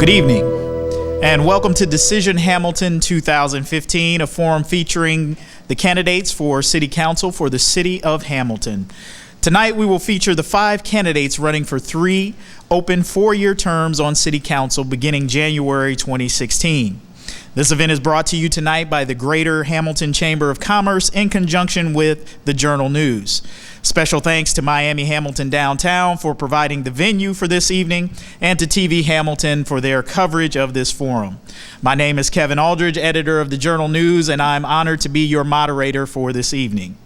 Good evening, and welcome to Decision Hamilton 2015, a forum featuring the candidates for City Council for the City of Hamilton. Tonight, we will feature the 5 candidates running for 3 open 4-year terms on City Council beginning January 2016. This event is brought to you tonight by the Greater Hamilton Chamber of Commerce in conjunction with the Journal News. Special thanks to Miami Hamilton Downtown for providing the venue for this evening and to TV Hamilton for their coverage of this forum. My name is Kevin Aldridge, editor of the Journal News, and I'm honored to be your moderator for this evening.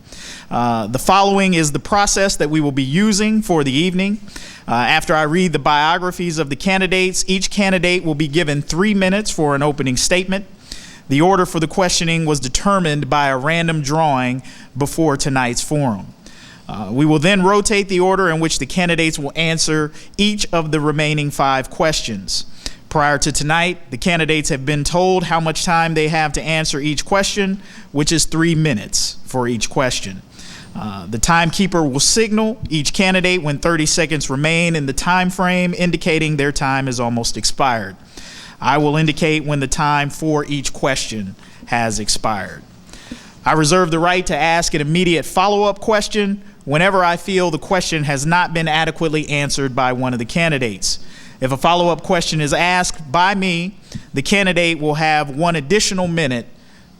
The following is the process that we will be using for the evening. After I read the biographies of the candidates, each candidate will be given 3 minutes for an opening statement. The order for the questioning was determined by a random drawing before tonight's forum. We will then rotate the order in which the candidates will answer each of the remaining 5 questions. Prior to tonight, the candidates have been told how much time they have to answer each question, which is 3 minutes for each question. The timekeeper will signal each candidate when 30 seconds remain in the time frame, indicating their time is almost expired. I will indicate when the time for each question has expired. I reserve the right to ask an immediate follow-up question whenever I feel the question has not been adequately answered by one of the candidates. If a follow-up question is asked by me, the candidate will have 1 additional minute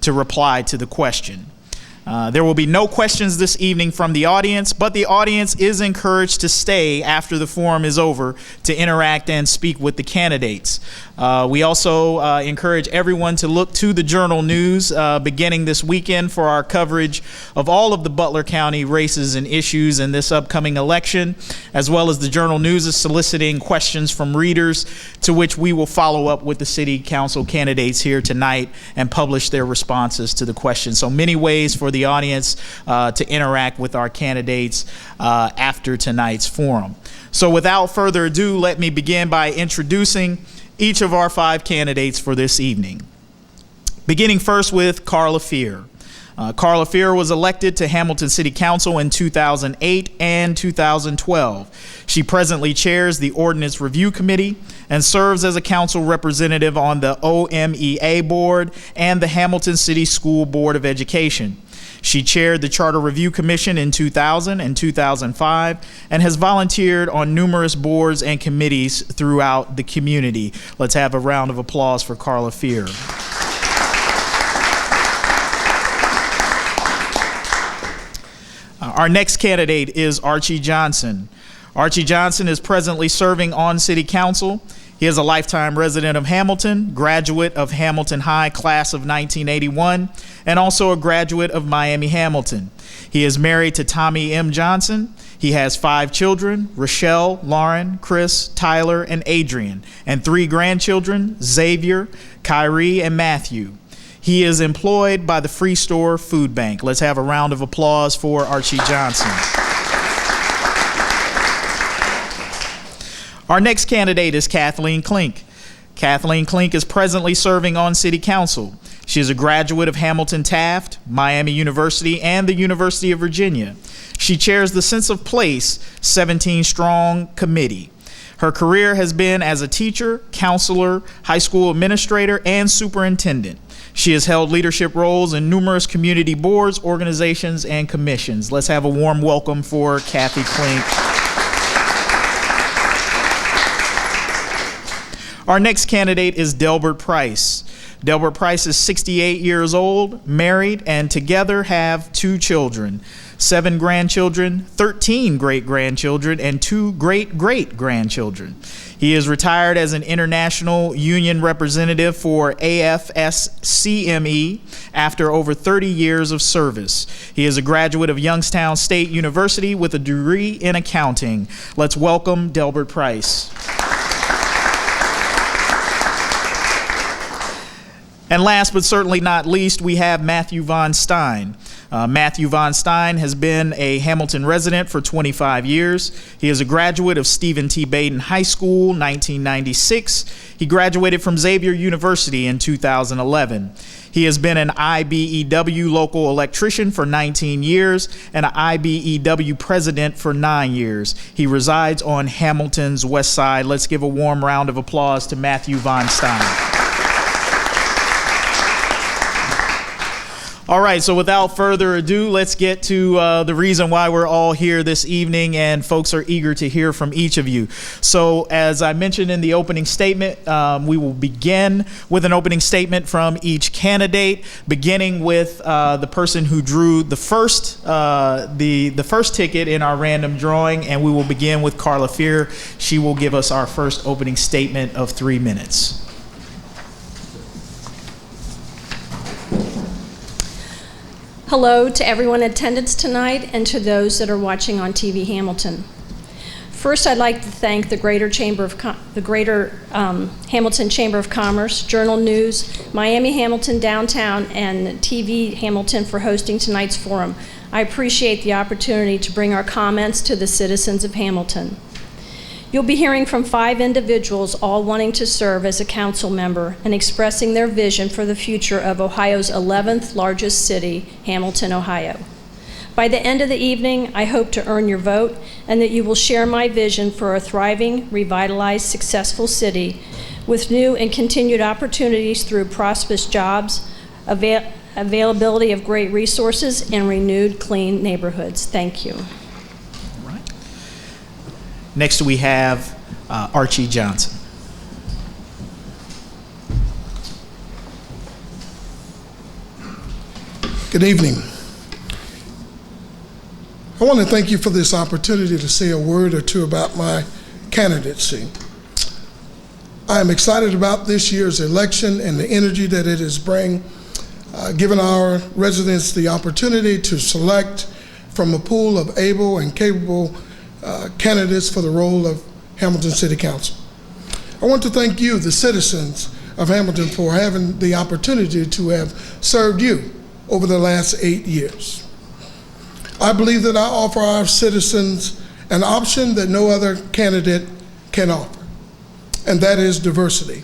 to reply to the question. There will be no questions this evening from the audience, but the audience is encouraged to stay after the forum is over to interact and speak with the candidates. We also encourage everyone to look to the Journal News beginning this weekend for our coverage of all of the Butler County races and issues in this upcoming election, as well as the Journal News is soliciting questions from readers to which we will follow up with the City Council candidates here tonight and publish their responses to the questions. So many ways for the audience to interact with our candidates after tonight's forum. So without further ado, let me begin by introducing each of our 5 candidates for this evening. Beginning first with Carla Fear. Carla Fear was elected to Hamilton City Council in 2008 and 2012. She presently chairs the Ordinance Review Committee and serves as a council representative on the OMEA Board and the Hamilton City School Board of Education. She chaired the Charter Review Commission in 2000 and 2005 and has volunteered on numerous boards and committees throughout the community. Let's have a round of applause for Carla Fear. Our next candidate is Archie Johnson. Archie Johnson is presently serving on City Council. He is a lifetime resident of Hamilton, graduate of Hamilton High class of 1981, and also a graduate of Miami Hamilton. He is married to Tommy M. Johnson. He has 5 children, Rochelle, Lauren, Chris, Tyler, and Adrian, and 3 grandchildren, Xavier, Kyrie, and Matthew. He is employed by the Free Store Food Bank. Let's have a round of applause for Archie Johnson. Our next candidate is Kathleen Klink. Kathleen Klink is presently serving on City Council. She is a graduate of Hamilton Taft, Miami University, and the University of Virginia. She chairs the Sense of Place 17 Strong Committee. Her career has been as a teacher, counselor, high school administrator, and superintendent. She has held leadership roles in numerous community boards, organizations, and commissions. Let's have a warm welcome for Kathy Klink. Our next candidate is Delbert Price. Delbert Price is 68 years old, married, and together have 2 children, 7 grandchildren, 13 great-grandchildren, and 2 great-great-grandchildren. He is retired as an international union representative for AFSCME after over 30 years of service. He is a graduate of Youngstown State University with a degree in accounting. Let's welcome Delbert Price. And last but certainly not least, we have Matthew Von Stein. Matthew Von Stein has been a Hamilton resident for 25 years. He is a graduate of Stephen T. Baden High School, 1996. He graduated from Xavier University in 2011. He has been an IBEW local electrician for 19 years and an IBEW president for 9 years. He resides on Hamilton's West Side. Let's give a warm round of applause to Matthew Von Stein. All right, so without further ado, let's get to the reason why we're all here this evening, and folks are eager to hear from each of you. So as I mentioned in the opening statement, we will begin with an opening statement from each candidate, beginning with the person who drew the first ticket in our random drawing, and we will begin with Carla Fear. She will give us our first opening statement of 3 minutes. Hello to everyone in attendance tonight and to those that are watching on TV Hamilton. First, I'd like to thank the Greater Hamilton Chamber of Commerce, Journal News, Miami Hamilton Downtown, and TV Hamilton for hosting tonight's forum. I appreciate the opportunity to bring our comments to the citizens of Hamilton. You'll be hearing from 5 individuals, all wanting to serve as a council member and expressing their vision for the future of Ohio's 11th largest city, Hamilton, Ohio. By the end of the evening, I hope to earn your vote and that you will share my vision for a thriving, revitalized, successful city with new and continued opportunities through prosperous jobs, availability of great resources, and renewed, clean neighborhoods. Thank you. Next, we have Archie Johnson. Good evening. I want to thank you for this opportunity to say a word or two about my candidacy. I am excited about this year's election and the energy that it is bringing, giving our residents the opportunity to select from a pool of able and capable candidates for the role of Hamilton City Council. I want to thank you, the citizens of Hamilton, for having the opportunity to have served you over the last 8 years. I believe that I offer our citizens an option that no other candidate can offer, and that is diversity,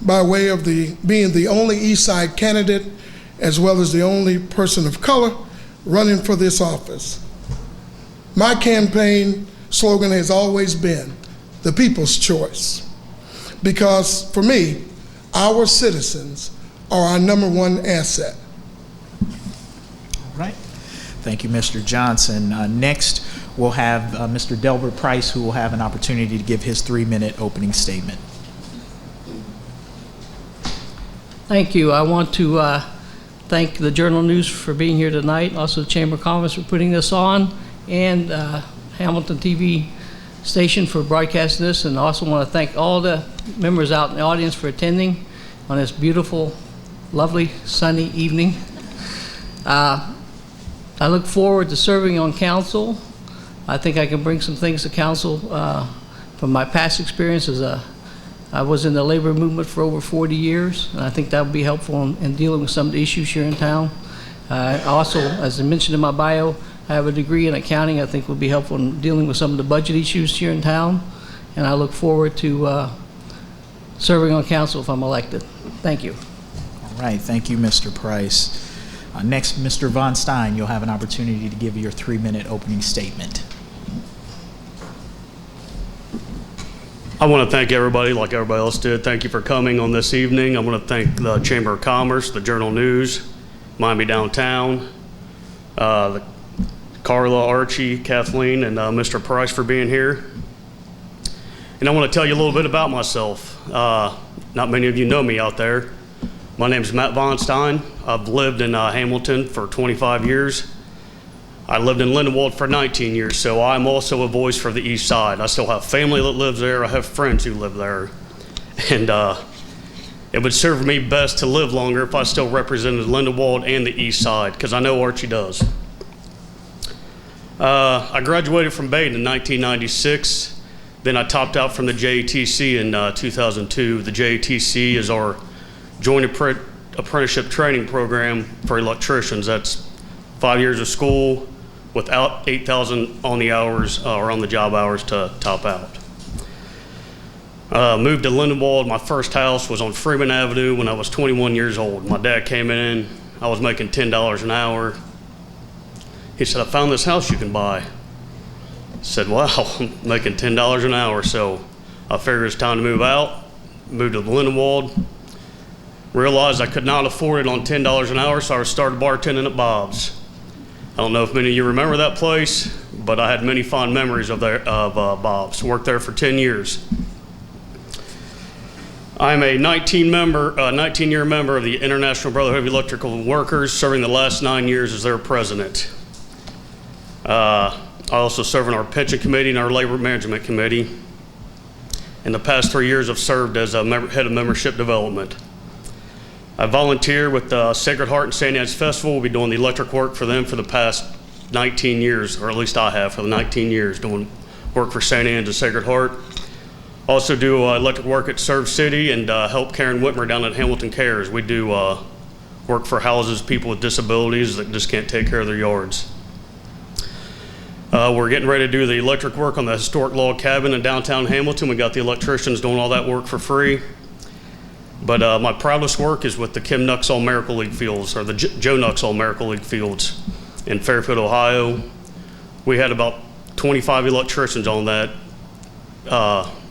by way of being the only East Side candidate, as well as the only person of color running for this office. My campaign slogan has always been the people's choice, because for me, our citizens are our #1 asset. All right. Thank you, Mr. Johnson. Next, we'll have Mr. Delbert Price, who will have an opportunity to give his 3-minute opening statement. Thank you. I want to thank the Journal News for being here tonight, also the Chamber of Commerce for putting this on, and Hamilton TV station for broadcasting this, and also want to thank all the members out in the audience for attending on this beautiful, lovely, sunny evening. I look forward to serving on council. I think I can bring some things to council from my past experience as I was in the labor movement for over 40 years, and I think that would be helpful in dealing with some of the issues here in town. Also, as I mentioned in my bio, I have a degree in accounting. I think will be helpful in dealing with some of the budget issues here in town, and I look forward to serving on council if I'm elected. Thank you. All right, thank you, Mr. Price. Next, Mr. Von Stein, you'll have an opportunity to give your 3-minute opening statement. I want to thank everybody, like everybody else did. Thank you for coming on this evening. I want to thank the Chamber of Commerce, the Journal News, Miami Downtown, Carla, Archie, Kathleen, and Mr. Price for being here. And I want to tell you a little bit about myself. Not many of you know me out there. My name is Matt Von Stein. I've lived in Hamilton for 25 years. I lived in Lindenwold for 19 years, so I'm also a voice for the East Side. I still have family that lives there. I have friends who live there. And it would serve me best to live longer if I still represented Lindenwold and the East Side, because I know Archie does. I graduated from Baden in 1996. Then I topped out from the JATC in 2002. The JATC is our joint apprenticeship training program for electricians. That's 5 years of school without 8,000 on the hours or on the job hours to top out. Moved to Lindenwold. My first house was on Freeman Avenue when I was 21 years old. My dad came in. I was making $10 an hour. He said, "I found this house you can buy." I said, "Wow, I'm making $10 an hour." So I figured it's time to move out. Moved to Lindenwold. Realized I could not afford it on $10 an hour, so I started bartending at Bob's. I don't know if many of you remember that place, but I had many fond memories of Bob's. Worked there for 10 years. I'm a 19-year member of the International Brotherhood of Electrical Workers, serving the last 9 years as their president. I also serve on our pension committee and our labor management committee. In the past 3 years, I've served as a head of membership development. I volunteer with the Sacred Heart and St. Anne's Festival. We'll be doing the electric work for them for the past 19 years, or at least I have for the 19 years, doing work for St. Anne's and Sacred Heart. Also do electric work at Serve City and help Karen Whitmer down at Hamilton Cares. We do work for houses, people with disabilities that just can't take care of their yards. We're getting ready to do the electric work on the historic log cabin in downtown Hamilton. We got the electricians doing all that work for free. But my proudest work is with the Kim Nuxall Miracle League Fields, or the Joe Nuxall Miracle League Fields in Fairfield, Ohio. We had about 25 electricians on that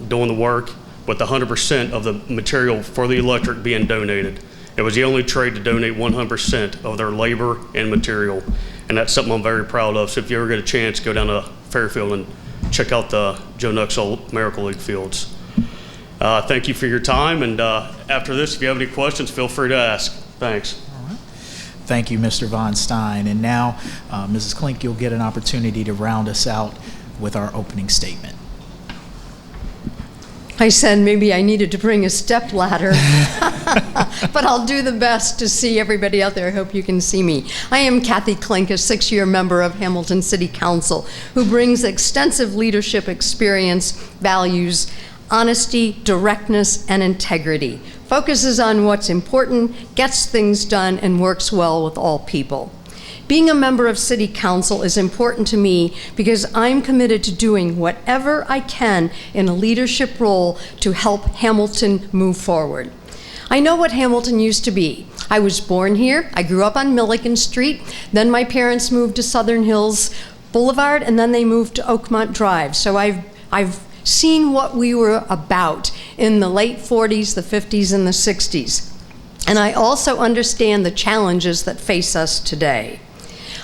doing the work, with 100% of the material for the electric being donated. It was the only trade to donate 100% of their labor and material, and that's something I'm very proud of. So if you ever get a chance, go down to Fairfield and check out the Joe Nuxall Miracle League Fields. Thank you for your time, and after this, if you have any questions, feel free to ask. Thanks. All right. Thank you, Mr. Von Stein. And now, Mrs. Klink, you'll get an opportunity to round us out with our opening statement. I said maybe I needed to bring a step ladder, but I'll do the best to see everybody out there. I hope you can see me. I am Kathy Klink, a 6-year member of Hamilton City Council, who brings extensive leadership experience, values, honesty, directness, and integrity, focuses on what's important, gets things done, and works well with all people. Being a member of City Council is important to me because I'm committed to doing whatever I can in a leadership role to help Hamilton move forward. I know what Hamilton used to be. I was born here, I grew up on Milliken Street, then my parents moved to Southern Hills Boulevard, and then they moved to Oakmont Drive. So I've seen what we were about in the late 40s, the 50s, and the 60s. And I also understand the challenges that face us today.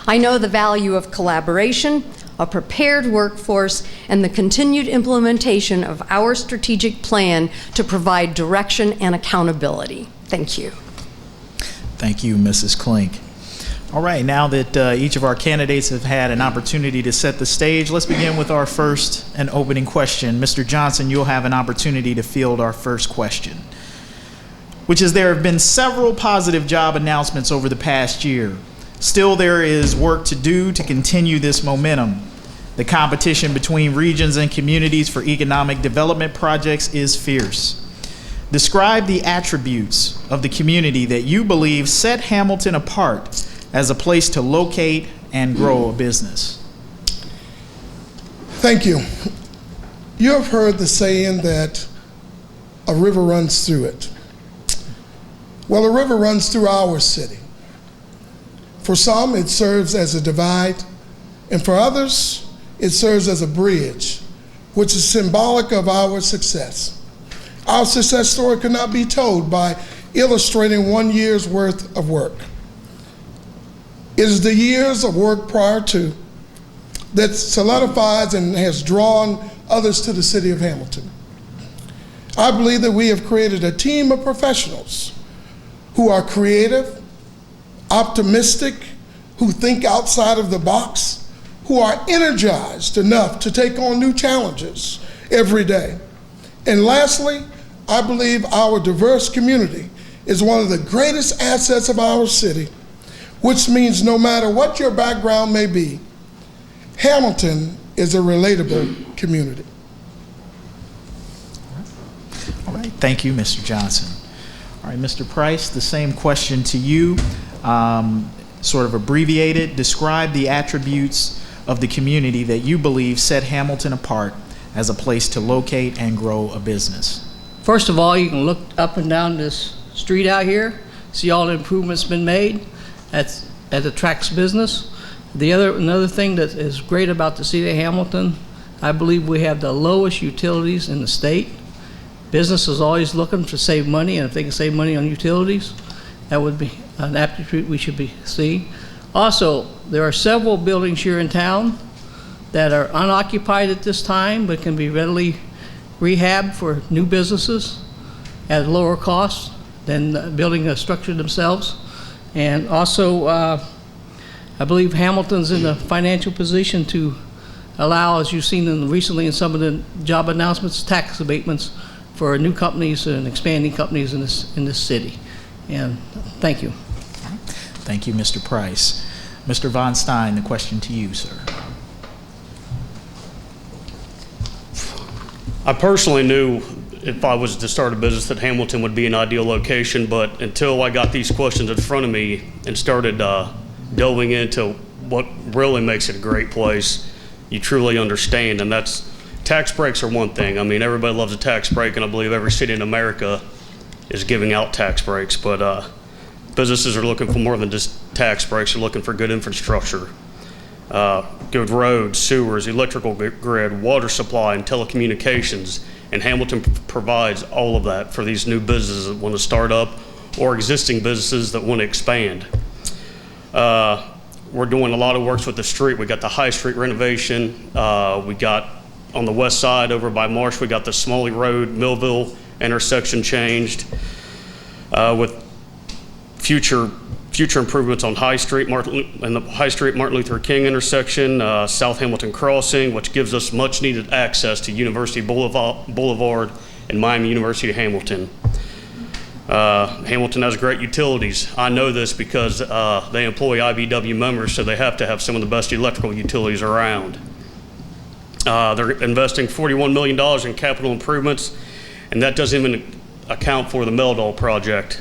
I know the value of collaboration, a prepared workforce, and the continued implementation of our strategic plan to provide direction and accountability. Thank you. Thank you, Mrs. Klink. All right, now that each of our candidates have had an opportunity to set the stage, let's begin with our first and opening question. Mr. Johnson, you'll have an opportunity to field our first question, which is, there have been several positive job announcements over the past year. Still, there is work to do to continue this momentum. The competition between regions and communities for economic development projects is fierce. Describe the attributes of the community that you believe set Hamilton apart as a place to locate and grow a business. Thank you. You have heard the saying that a river runs through it. Well, a river runs through our city. For some, it serves as a divide, and for others, it serves as a bridge, which is symbolic of our success. Our success story could not be told by illustrating 1 year's worth of work. It is the years of work prior to that solidifies and has drawn others to the city of Hamilton. I believe that we have created a team of professionals who are creative, optimistic, who think outside of the box, who are energized enough to take on new challenges every day. And lastly, I believe our diverse community is one of the greatest assets of our city, which means no matter what your background may be, Hamilton is a relatable community. All right, thank you, Mr. Johnson. All right, Mr. Price, the same question to you, sort of abbreviated. Describe the attributes of the community that you believe set Hamilton apart as a place to locate and grow a business. First of all, you can look up and down this street out here, see all the improvements been made. That attracts business. Another thing that is great about the city of Hamilton, I believe we have the lowest utilities in the state. Business is always looking to save money, and if they can save money on utilities, that would be an aptitude we should be seeing. Also, there are several buildings here in town that are unoccupied at this time, but can be readily rehabbed for new businesses at lower cost than building a structure themselves. And also, I believe Hamilton's in a financial position to allow, as you've seen recently in some of the job announcements, tax abatements for new companies and expanding companies in this city. And thank you. Thank you, Mr. Price. Mr. Von Stein, the question to you, sir. I personally knew if I was to start a business that Hamilton would be an ideal location, but until I got these questions in front of me and started delving into what really makes it a great place, you truly understand. And that's, tax breaks are one thing. I mean, everybody loves a tax break, and I believe every city in America is giving out tax breaks, but businesses are looking for more than just tax breaks. They're looking for good infrastructure, good roads, sewers, electrical grid, water supply, and telecommunications. And Hamilton provides all of that for these new businesses that want to start up or existing businesses that want to expand. We're doing a lot of works with the street. We got the High Street renovation. We got on the west side over by Marsh, we got the Smalley Road, Millville intersection changed with future improvements on High Street, and the High Street Martin Luther King intersection, South Hamilton Crossing, which gives us much needed access to University Boulevard and Miami University of Hamilton. Hamilton has great utilities. I know this because they employ IBW members, so they have to have some of the best electrical utilities around. They're investing $41 million in capital improvements, and that doesn't even account for the Meldal project.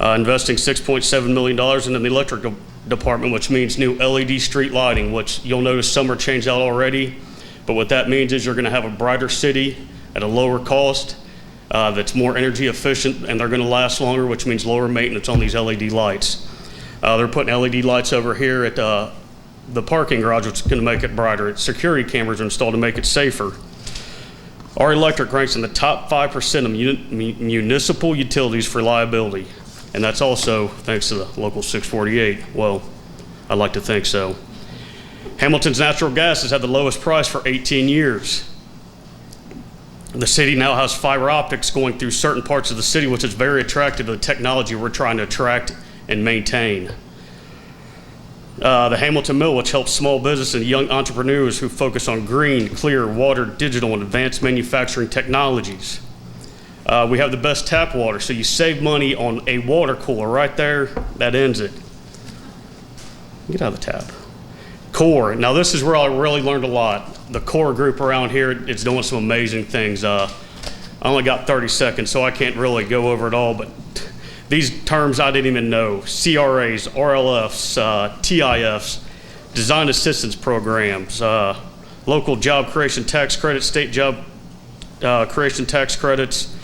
Investing $6.7 million into the electrical department, which means new LED street lighting, which you'll notice some are changed out already. But what that means is you're going to have a brighter city at a lower cost that's more energy efficient, and they're going to last longer, which means lower maintenance on these LED lights. They're putting LED lights over here at the parking garage, which is going to make it brighter. Security cameras are installed to make it safer. Our electric ranks in the top 5% of municipal utilities for reliability. And that's also thanks to the local 648. Well, I'd like to think so. Hamilton's natural gas has had the lowest price for 18 years. The city now has fiber optics going through certain parts of the city, which is very attractive to the technology we're trying to attract and maintain. The Hamilton Mill, which helps small business and young entrepreneurs who focus on green, clear, water, digital, and advanced manufacturing technologies. We have the best tap water, so you save money on a water cooler right there. That ends it. Get out of the tap. Core. Now this is where I really learned a lot. The Core group around here is doing some amazing things. I only got 30 seconds, so I can't really go over it all, but these terms I didn't even know. CRAs, RLFs, TIFs, design assistance programs, local job creation tax credits, state job creation tax credits,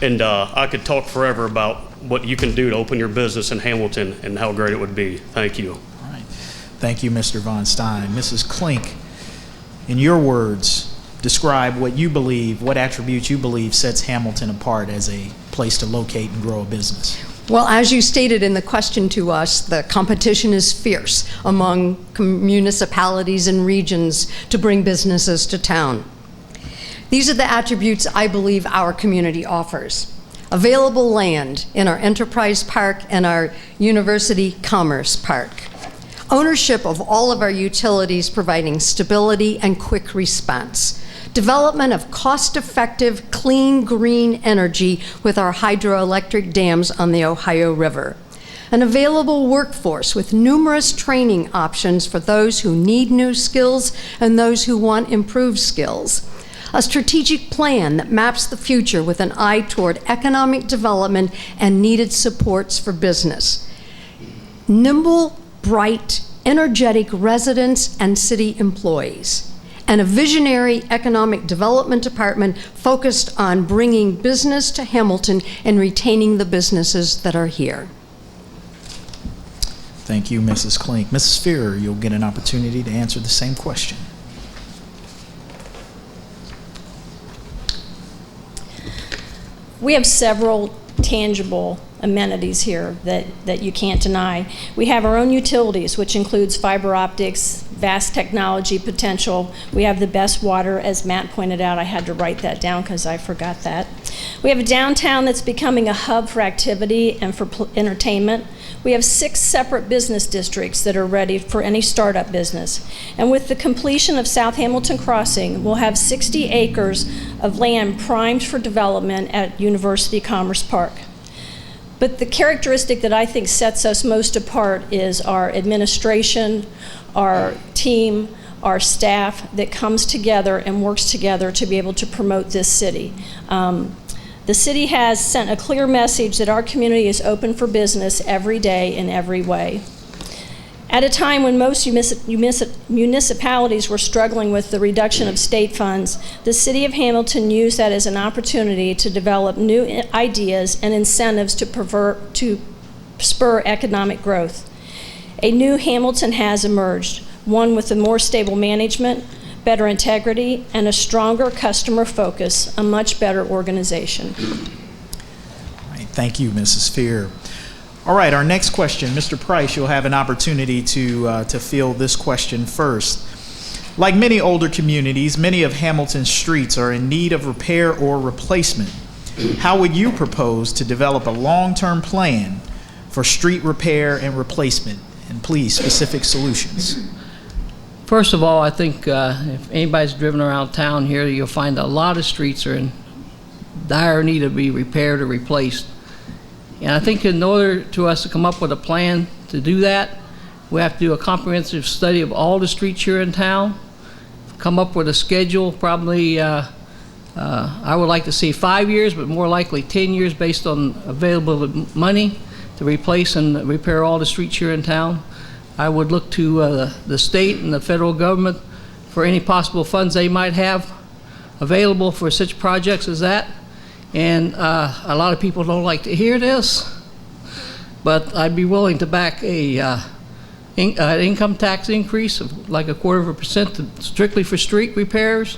and I could talk forever about what you can do to open your business in Hamilton and how great it would be. Thank you. All right. Thank you, Mr. Von Stein. Mrs. Klink, in your words, describe what you believe, what attributes you believe sets Hamilton apart as a place to locate and grow a business. Well, as you stated in the question to us, the competition is fierce among municipalities and regions to bring businesses to town. These are the attributes I believe our community offers. Available land in our Enterprise Park and our University Commerce Park. Ownership of all of our utilities providing stability and quick response. Development of cost-effective, clean, green energy with our hydroelectric dams on the Ohio River. An available workforce with numerous training options for those who need new skills and those who want improved skills. a strategic plan that maps the future with an eye toward economic development and needed supports for business. Nimble, bright, energetic residents and city employees, and a visionary economic development department focused on bringing business to Hamilton and retaining the businesses that are here. Thank you, Mrs. Klink. Mrs. Fearer, you'll get an opportunity to answer the same question. We have several tangible amenities here that you can't deny. We have our own utilities, which includes fiber optics, vast technology potential. We have the best water, as Matt pointed out. I had to write that down because I forgot that. We have a downtown that's becoming a hub for activity and for entertainment. We have 6 separate business districts that are ready for any startup business. And with the completion of South Hamilton Crossing, we'll have 60 acres of land primed for development at University Commerce Park. But the characteristic that I think sets us most apart is our administration, our team, our staff that comes together and works together to be able to promote this city. The city has sent a clear message that our community is open for business every day in every way. At a time when most municipalities were struggling with the reduction of state funds, the City of Hamilton used that as an opportunity to develop new ideas and incentives to spur economic growth. A new Hamilton has emerged, one with a more stable management, better integrity, and a stronger customer focus, a much better organization. All right, thank you, Mrs. Fear. All right, our next question, Mr. Price, you'll have an opportunity to field this question first. Like many older communities, many of Hamilton's streets are in need of repair or replacement. How would you propose to develop a long-term plan for street repair and replacement? And please, specific solutions. First of all, I think if anybody's driven around town here, you'll find a lot of streets are in dire need to be repaired or replaced. And I think in order to us to come up with a plan to do that, we have to do a comprehensive study of all the streets here in town, come up with a schedule, probably I would like to see 5 years, but more likely 10 years based on available money to replace and repair all the streets here in town. I would look to the state and the federal government for any possible funds they might have available for such projects as that. And a lot of people don't like to hear this, but I'd be willing to back an income tax increase of like 0.25% strictly for street repairs,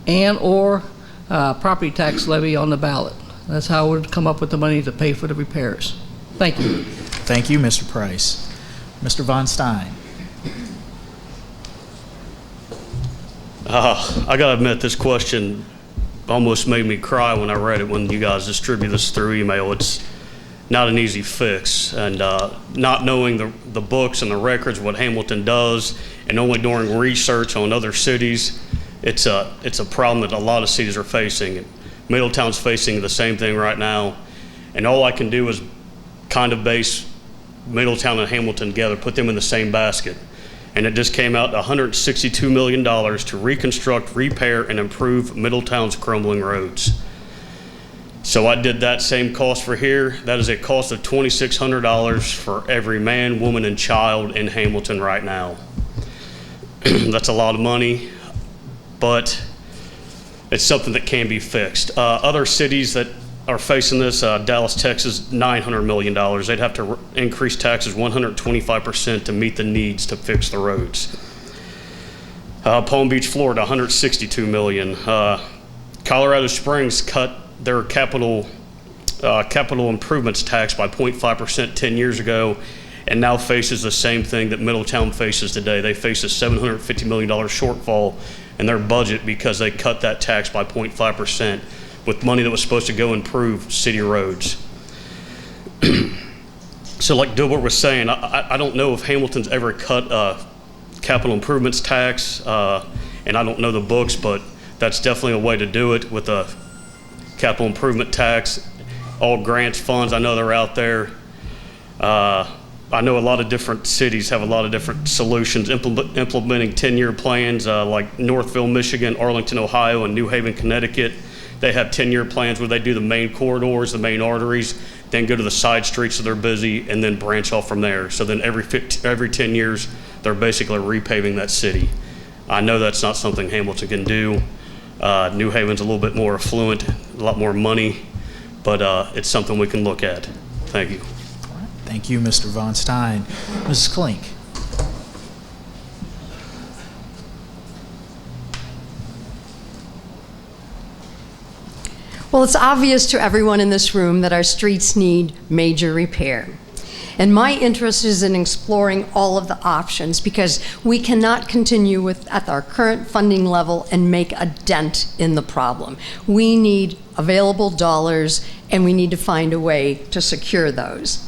and or property tax levy on the ballot. That's how I would come up with the money to pay for the repairs. Thank you. Thank you, Mr. Price. Mr. Von Stein. I gotta admit, this question almost made me cry when I read it when you guys distribute this through email. It's not an easy fix, and not knowing the books and the records, what Hamilton does, and only doing research on other cities, it's a problem that a lot of cities are facing. Middletown's facing the same thing right now, and all I can do is kind of base Middletown and Hamilton together, put them in the same basket. And it just came out to $162 million to reconstruct, repair, and improve Middletown's crumbling roads. So I did that same cost for here. That is a cost of $2,600 for every man, woman, and child in Hamilton right now. That's a lot of money, but it's something that can be fixed. Other cities that are facing this, Dallas, Texas, $900 million. They'd have to increase taxes 125% to meet the needs to fix the roads. Palm Beach, Florida, $162 million. Colorado Springs cut their capital improvements tax by 0.5% 10 years ago, and now faces the same thing that Middletown faces today. They face a $750 million shortfall in their budget because they cut that tax by 0.5%. with money that was supposed to go improve city roads. So like Dilbert was saying, I don't know if Hamilton's ever cut a capital improvements tax, and I don't know the books, but that's definitely a way to do it with a capital improvement tax. All grants, funds, I know they're out there. I know a lot of different cities have a lot of different solutions implementing 10-year plans, like Northville, Michigan, Arlington, Ohio, and New Haven, Connecticut. They have 10-year plans where they do the main corridors, the main arteries, then go to the side streets so they're busy, and then branch off from there. So then every 10 years, they're basically repaving that city. I know that's not something Hamilton can do. New Haven's a little bit more affluent, a lot more money, but it's something we can look at. Thank you. Thank you, Mr. Von Stein. Mrs. Klink. Well, it's obvious to everyone in this room that our streets need major repair. And my interest is in exploring all of the options because we cannot continue at our current funding level and make a dent in the problem. We need available dollars and we need to find a way to secure those.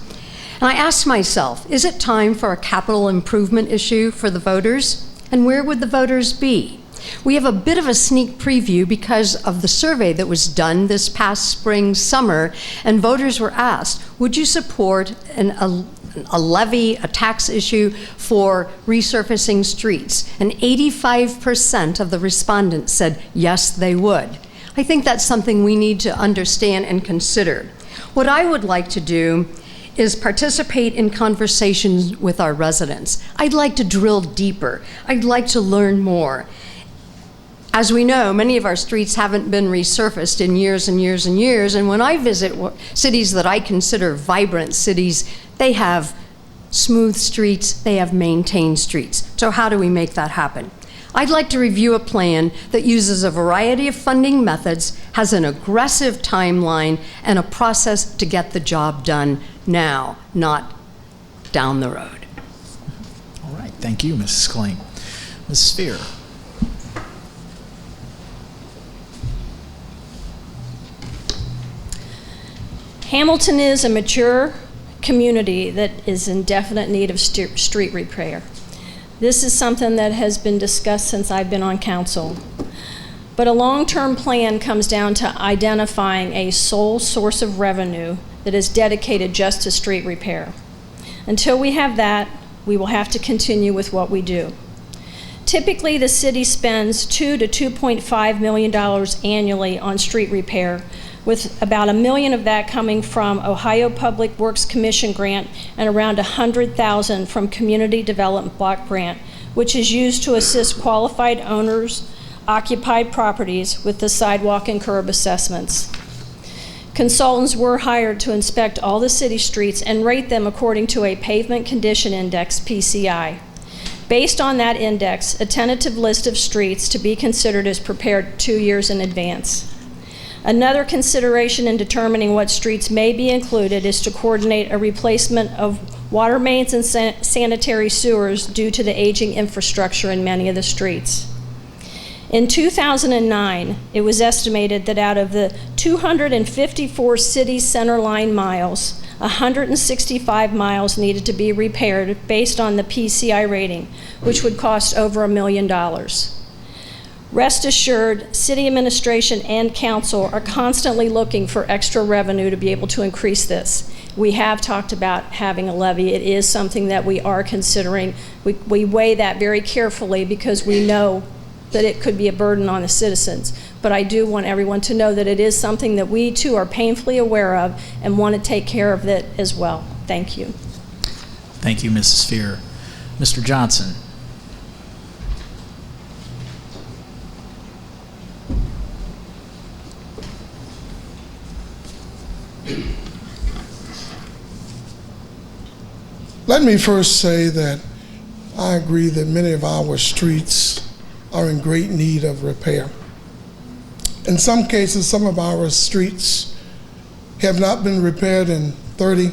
And I asked myself, is it time for a capital improvement issue for the voters? And where would the voters be? We have a bit of a sneak preview because of the survey that was done this past spring, summer, and voters were asked, would you support a levy, a tax issue for resurfacing streets? And 85% of the respondents said yes, they would. I think that's something we need to understand and consider. What I would like to do is participate in conversations with our residents. I'd like to drill deeper. I'd like to learn more. As we know, many of our streets haven't been resurfaced in years and years and years, and when I visit cities that I consider vibrant cities, they have smooth streets, they have maintained streets. So how do we make that happen? I'd like to review a plan that uses a variety of funding methods, has an aggressive timeline, and a process to get the job done now, not down the road. All right, thank you, Mrs. Klink. Mrs. Spear. Hamilton is a mature community that is in definite need of street repair. This is something that has been discussed since I've been on council. But a long-term plan comes down to identifying a sole source of revenue that is dedicated just to street repair. Until we have that, we will have to continue with what we do. Typically, the city spends $2 to $2.5 million annually on street repair, with about $1 million of that coming from Ohio Public Works Commission grant and around $100,000 from Community Development Block Grant, which is used to assist qualified owners, occupied properties with the sidewalk and curb assessments. Consultants were hired to inspect all the city streets and rate them according to a Pavement Condition Index, PCI. Based on that index, a tentative list of streets to be considered is prepared 2 years in advance. Another consideration in determining what streets may be included is to coordinate a replacement of water mains and sanitary sewers due to the aging infrastructure in many of the streets. In 2009, it was estimated that out of the 254 city center line miles, 165 miles needed to be repaired based on the PCI rating, which would cost over $1 million. Rest assured, city administration and council are constantly looking for extra revenue to be able to increase this. We have talked about having a levy. It is something that we are considering. We weigh that very carefully because we know that it could be a burden on the citizens. But I do want everyone to know that it is something that we too are painfully aware of and want to take care of it as well. Thank you. Thank you, Mrs. Spear. Mr. Johnson. Let me first say that I agree that many of our streets are in great need of repair. In some cases, some of our streets have not been repaired in 30,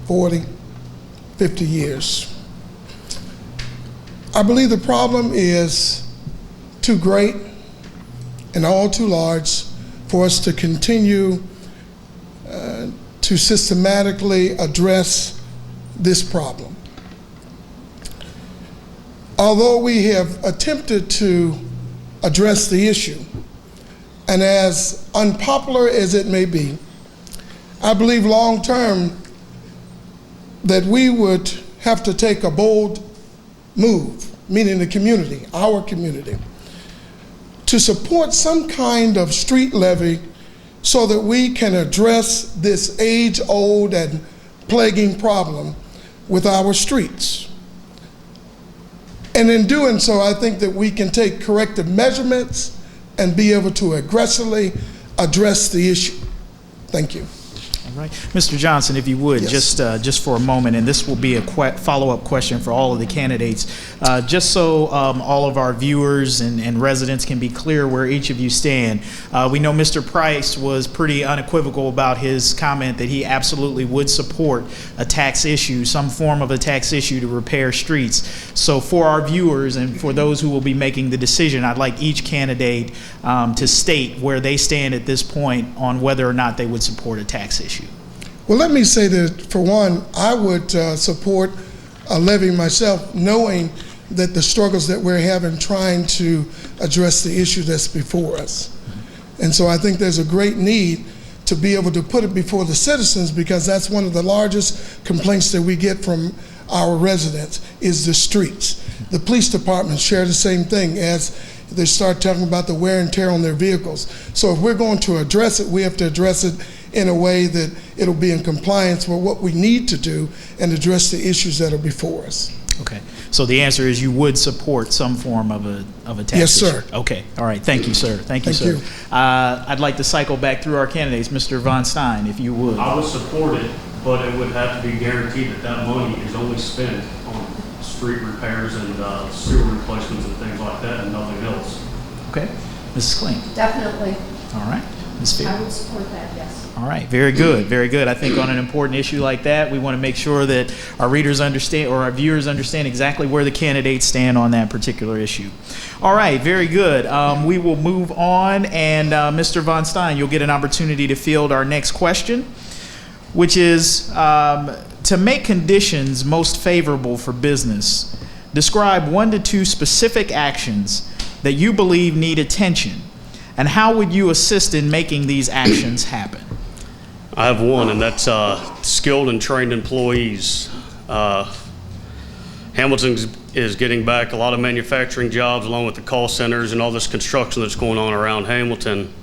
40, 50 years. I believe the problem is too great and all too large for us to continue to systematically address this problem. Although we have attempted to address the issue, and as unpopular as it may be, I believe long term that we would have to take a bold move, meaning the community, our community, to support some kind of street levy so that we can address this age-old and plaguing problem with our streets. And in doing so, I think that we can take corrective measurements and be able to aggressively address the issue. Thank you. All right. Mr. Johnson, if you would, Yes. just for a moment, and this will be a follow-up question for all of the candidates, just so all of our viewers and residents can be clear where each of you stand. We know Mr. Price was pretty unequivocal about his comment that he absolutely would support a tax issue, some form of a tax issue to repair streets. So for our viewers and for those who will be making the decision, I'd like each candidate to state where they stand at this point on whether or not they would support a tax issue. Well, let me say that, for one, I would support a levy myself, knowing that the struggles that we're having trying to address the issue that's before us. And so I think there's a great need to be able to put it before the citizens, because that's one of the largest complaints that we get from our residents is the streets. The police departments share the same thing as they start talking about the wear and tear on their vehicles. So if we're going to address it, we have to address it in a way that it'll be in compliance with what we need to do and address the issues that are before us. Okay. So the answer is you would support some form of a tax Yes, issue? sir. Okay. All right. Thank you, sir. Thank you, Thank sir. you. I'd like to cycle back through our candidates. Mr. Von Stein, if you would. I would support it, but it would have to be guaranteed that that money is only spent on street repairs and sewer replacements and things like that, and nothing else. Okay. Mrs. Kling. Definitely. All right. Ms. Field. I would support that, yes. All right, very good, very good. I think on an important issue like that, we want to make sure that our readers understand or our viewers understand exactly where the candidates stand on that particular issue. All right, very good. We will move on, and Mr. Von Stein, you'll get an opportunity to field our next question, which is to make conditions most favorable for business, describe 1 to 2 specific actions that you believe need attention, and how would you assist in making these actions happen? I have one, and that's skilled and trained employees. Hamilton is getting back a lot of manufacturing jobs along with the call centers and all this construction that's going on around Hamilton.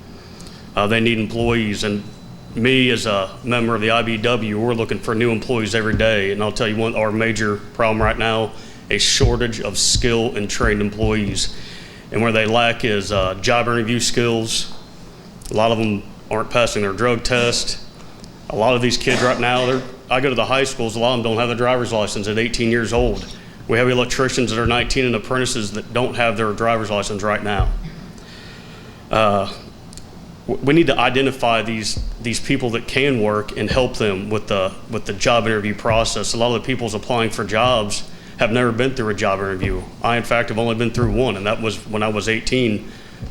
They need employees, and me as a member of the IBW, we're looking for new employees every day. And I'll tell you our major problem right now, a shortage of skilled and trained employees. And where they lack is job interview skills. A lot of them aren't passing their drug test. A lot of these kids right now, I go to the high schools, a lot of them don't have their driver's license at 18 years old. We have electricians that are 19 and apprentices that don't have their driver's license right now. We need to identify these people that can work and help them with the job interview process. A lot of the people applying for jobs have never been through a job interview. I, in fact, have only been through one, and that was when I was 18,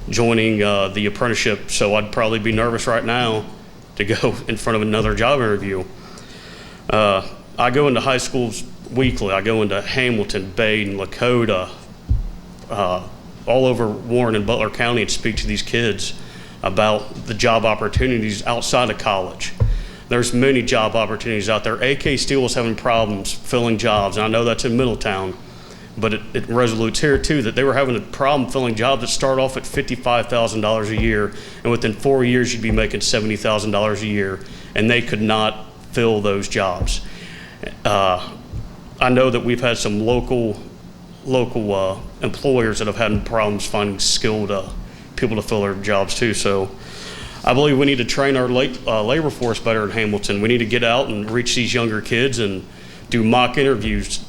joining the apprenticeship. So I'd probably be nervous right now to go in front of another job interview. I go into high schools weekly. I go into Hamilton, Baden, Lakota, all over Warren and Butler County and speak to these kids about the job opportunities outside of college. There's many job opportunities out there. AK Steel is having problems filling jobs, and I know that's in Middletown, but it resolutes here too that they were having a problem filling jobs that start off at $55,000 a year, and within 4 years you'd be making $70,000 a year, and they could not fill those jobs. I know that we've had some local employers that have had problems finding skilled people to fill their jobs too. So I believe we need to train our labor force better in Hamilton. We need to get out and reach these younger kids and do mock interviews,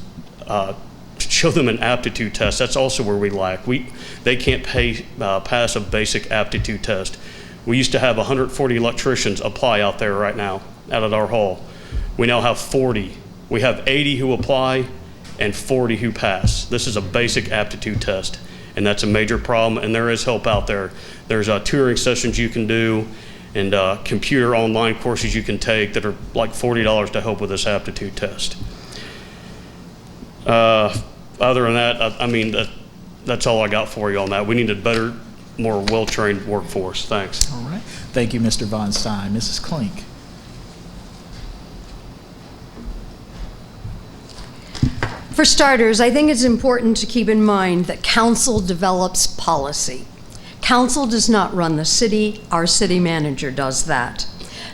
show them an aptitude test. That's also where we lack. They can't pass a basic aptitude test. We used to have 140 electricians apply out there right now out at our hall. We now have 40. We have 80 who apply and 40 who pass. This is a basic aptitude test, and that's a major problem, and there is help out there. There's tutoring sessions you can do and computer online courses you can take that are like $40 to help with this aptitude test. Other than that, I mean, that's all I got for you on that. We need a better, more well-trained workforce. Thanks. All right. Thank you, Mr. Von Stein. Mrs. Klink. For starters, I think it's important to keep in mind that council develops policy. Council does not run the city, our city manager does that.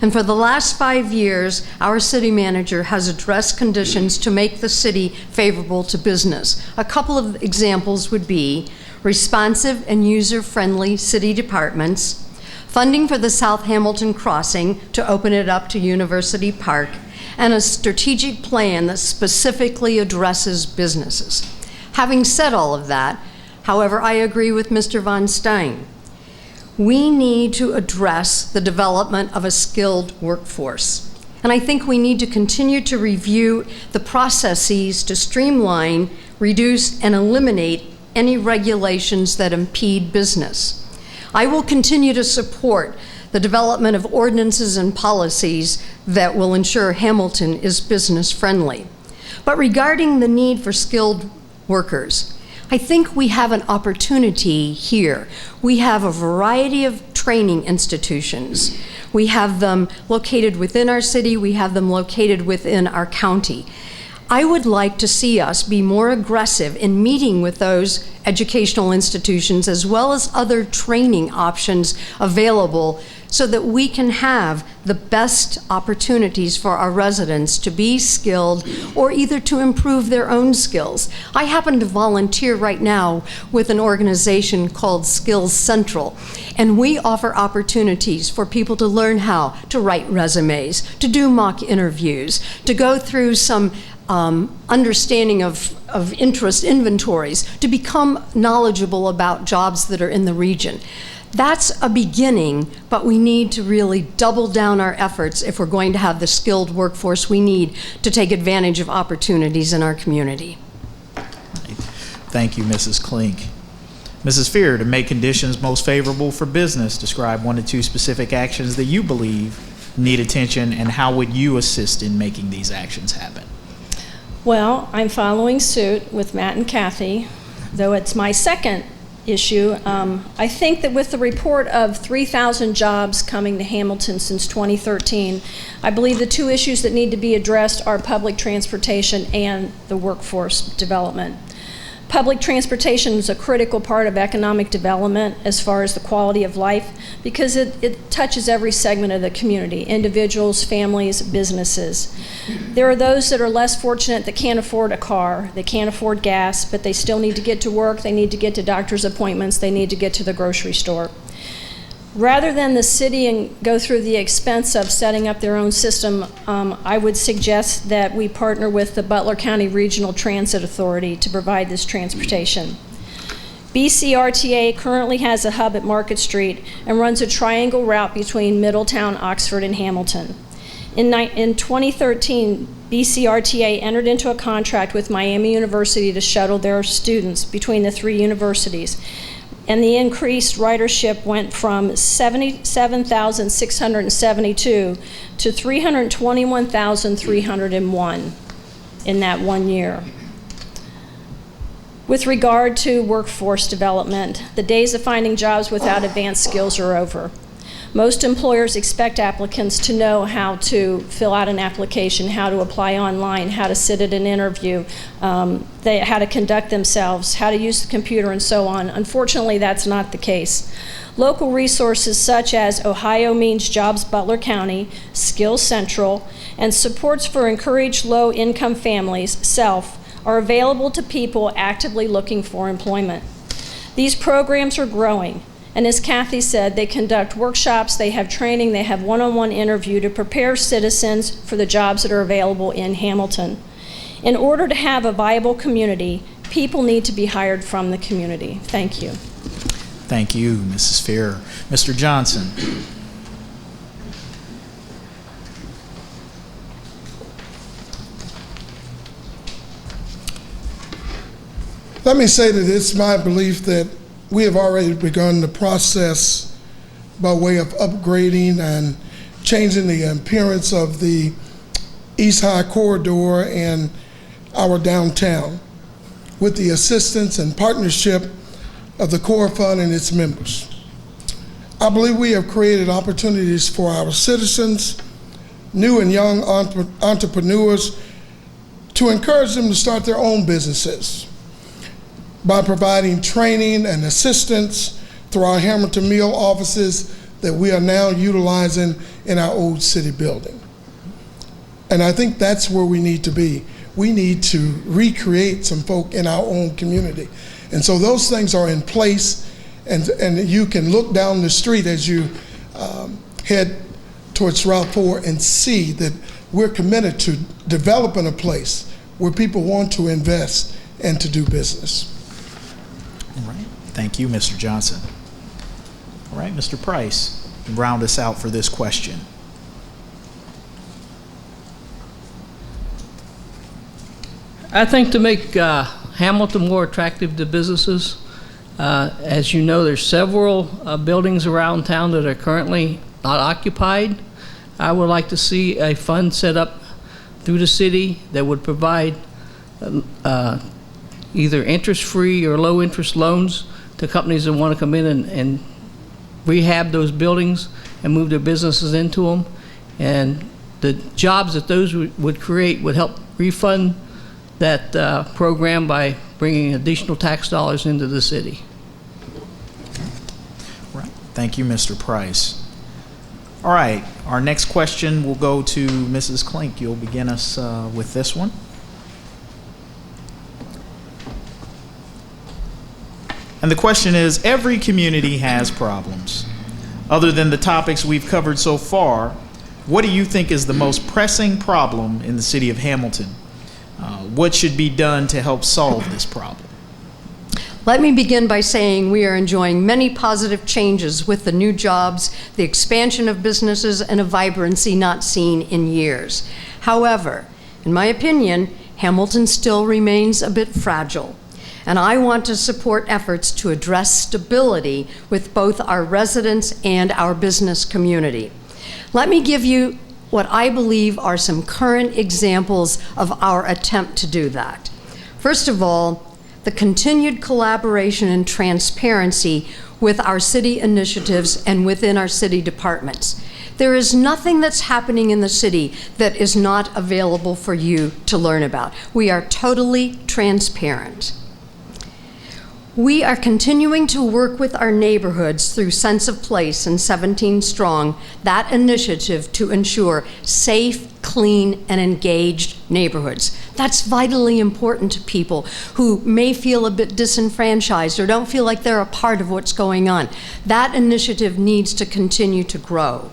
And for the last 5 years, our city manager has addressed conditions to make the city favorable to business. A couple of examples would be responsive and user-friendly city departments, funding for the South Hamilton crossing to open it up to University Park, and a strategic plan that specifically addresses businesses. Having said all of that, however, I agree with Mr. Von Stein. We need to address the development of a skilled workforce. And I think we need to continue to review the processes to streamline, reduce, and eliminate any regulations that impede business. I will continue to support the development of ordinances and policies that will ensure Hamilton is business friendly. But regarding the need for skilled workers, I think we have an opportunity here. We have a variety of training institutions. We have them located within our city, we have them located within our county. I would like to see us be more aggressive in meeting with those educational institutions as well as other training options available so that we can have the best opportunities for our residents to be skilled or either to improve their own skills. I happen to volunteer right now with an organization called Skills Central, and we offer opportunities for people to learn how to write resumes, to do mock interviews, to go through some understanding of interest inventories, to become knowledgeable about jobs that are in the region. That's a beginning, but we need to really double down our efforts if we're going to have the skilled workforce we need to take advantage of opportunities in our community. Thank you, Mrs. Klink. Mrs. Fear, to make conditions most favorable for business, describe 1 to 2 specific actions that you believe need attention, and how would you assist in making these actions happen? Well, I'm following suit with Matt and Kathy, though it's my second issue. I think that with the report of 3,000 jobs coming to Hamilton since 2013, I believe the 2 issues that need to be addressed are public transportation and the workforce development. Public transportation is a critical part of economic development as far as the quality of life because it touches every segment of the community, individuals, families, businesses. There are those that are less fortunate that can't afford a car, they can't afford gas, but they still need to get to work, they need to get to doctor's appointments, they need to get to the grocery store. Rather than the city and go through the expense of setting up their own system, I would suggest that we partner with the Butler County Regional Transit Authority to provide this transportation. BCRTA currently has a hub at Market Street and runs a triangle route between Middletown, Oxford, and Hamilton. In 2013, BCRTA entered into a contract with Miami University to shuttle their students between the 3 universities. And the increased ridership went from 77,672 to 321,301 in that 1 year. With regard to workforce development, the days of finding jobs without advanced skills are over. Most employers expect applicants to know how to fill out an application, how to apply online, how to sit at an interview, how to conduct themselves, how to use the computer, and so on. Unfortunately, that's not the case. Local resources such as Ohio Means Jobs Butler County, Skills Central, and supports for encouraged low-income families, SELF, are available to people actively looking for employment. These programs are growing. And as Kathy said, they conduct workshops, they have training, they have one-on-one interview to prepare citizens for the jobs that are available in Hamilton. In order to have a viable community, people need to be hired from the community. Thank you. Thank you, Mrs. Fear. Mr. Johnson. Let me say that it's my belief that we have already begun the process by way of upgrading and changing the appearance of the East High Corridor and our downtown with the assistance and partnership of the Core Fund and its members. I believe we have created opportunities for our citizens, new and young entrepreneurs to encourage them to start their own businesses by providing training and assistance through our Hamilton Mill offices that we are now utilizing in our old city building. And I think that's where we need to be. We need to recreate some folk in our own community. And so those things are in place, and you can look down the street as you head towards Route 4 and see that we're committed to developing a place where people want to invest and to do business. All right. Thank you, Mr. Johnson. All right, Mr. Price, round us out for this question. I think to make Hamilton more attractive to businesses, as you know, there's several buildings around town that are currently not occupied. I would like to see a fund set up through the city that would provide either interest-free or low-interest loans to companies that want to come in and rehab those buildings and move their businesses into them. And the jobs that those would create would help refund that program by bringing additional tax dollars into the city. Right. Thank you, Mr. Price. All right, our next question will go to Mrs. Klink. You'll begin us with this one. And the question is, every community has problems. Other than the topics we've covered so far, what do you think is the most pressing problem in the city of Hamilton? What should be done to help solve this problem? Let me begin by saying we are enjoying many positive changes with the new jobs, the expansion of businesses, and a vibrancy not seen in years. However, in my opinion, Hamilton still remains a bit fragile, and I want to support efforts to address stability with both our residents and our business community. Let me give you what I believe are some current examples of our attempt to do that. First of all, the continued collaboration and transparency with our city initiatives and within our city departments. There is nothing that's happening in the city that is not available for you to learn about. We are totally transparent. We are continuing to work with our neighborhoods through Sense of Place and 17 Strong, that initiative to ensure safe, clean, and engaged neighborhoods. That's vitally important to people who may feel a bit disenfranchised or don't feel like they're a part of what's going on. That initiative needs to continue to grow.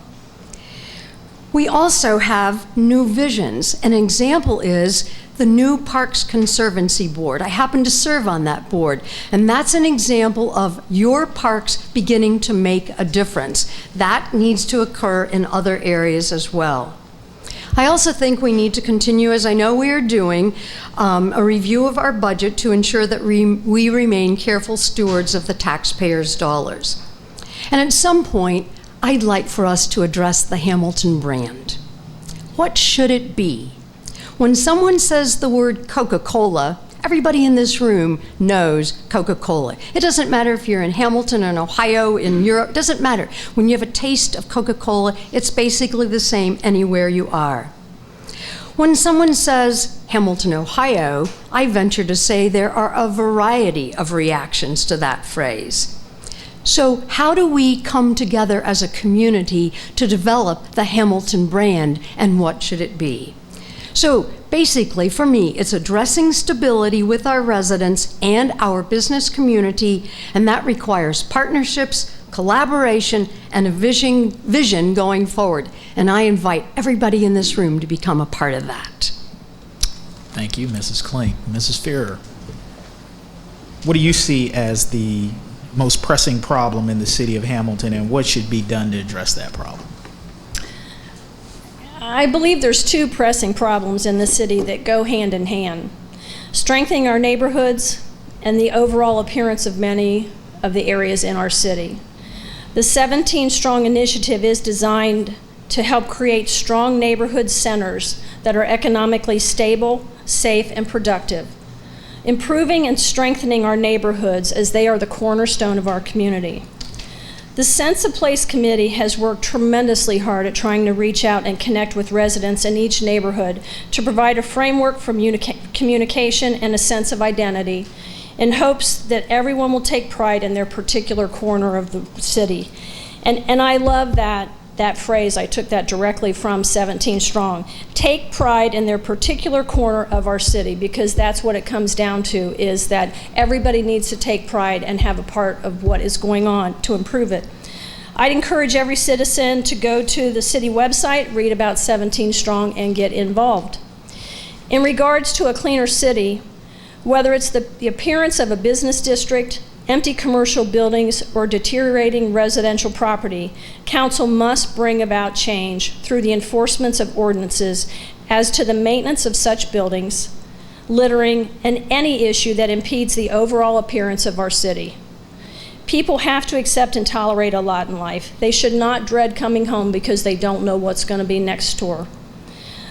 We also have new visions. An example is the new Parks Conservancy Board. I happen to serve on that board, and that's an example of your parks beginning to make a difference. That needs to occur in other areas as well. I also think we need to continue, as I know we are doing, a review of our budget to ensure that we remain careful stewards of the taxpayers' dollars. And at some point, I'd like for us to address the Hamilton brand. What should it be? When someone says the word Coca-Cola, everybody in this room knows Coca-Cola. It doesn't matter if you're in Hamilton, in Ohio, in Europe, it doesn't matter. When you have a taste of Coca-Cola, it's basically the same anywhere you are. When someone says Hamilton, Ohio, I venture to say there are a variety of reactions to that phrase. So how do we come together as a community to develop the Hamilton brand, and what should it be? So basically, for me, it's addressing stability with our residents and our business community, and that requires partnerships, collaboration, and a vision going forward. And I invite everybody in this room to become a part of that. Thank you, Mrs. Klink. Mrs. Fearer, what do you see as the most pressing problem in the city of Hamilton, and what should be done to address that problem? I believe there's two pressing problems in the city that go hand in hand: strengthening our neighborhoods and the overall appearance of many of the areas in our city. The 17 Strong initiative is designed to help create strong neighborhood centers that are economically stable, safe, and productive, improving and strengthening our neighborhoods as they are the cornerstone of our community. The Sense of Place Committee has worked tremendously hard at trying to reach out and connect with residents in each neighborhood to provide a framework for communication and a sense of identity in hopes that everyone will take pride in their particular corner of the city. And I love that phrase. I took that directly from 17 Strong. Take pride in their particular corner of our city, because that's what it comes down to, is that everybody needs to take pride and have a part of what is going on to improve it. I'd encourage every citizen to go to the city website, read about 17 Strong, and get involved. In regards to a cleaner city, whether it's the appearance of a business district, empty commercial buildings, or deteriorating residential property, council must bring about change through the enforcement of ordinances as to the maintenance of such buildings, littering, and any issue that impedes the overall appearance of our city. People have to accept and tolerate a lot in life. They should not dread coming home because they don't know what's going to be next door.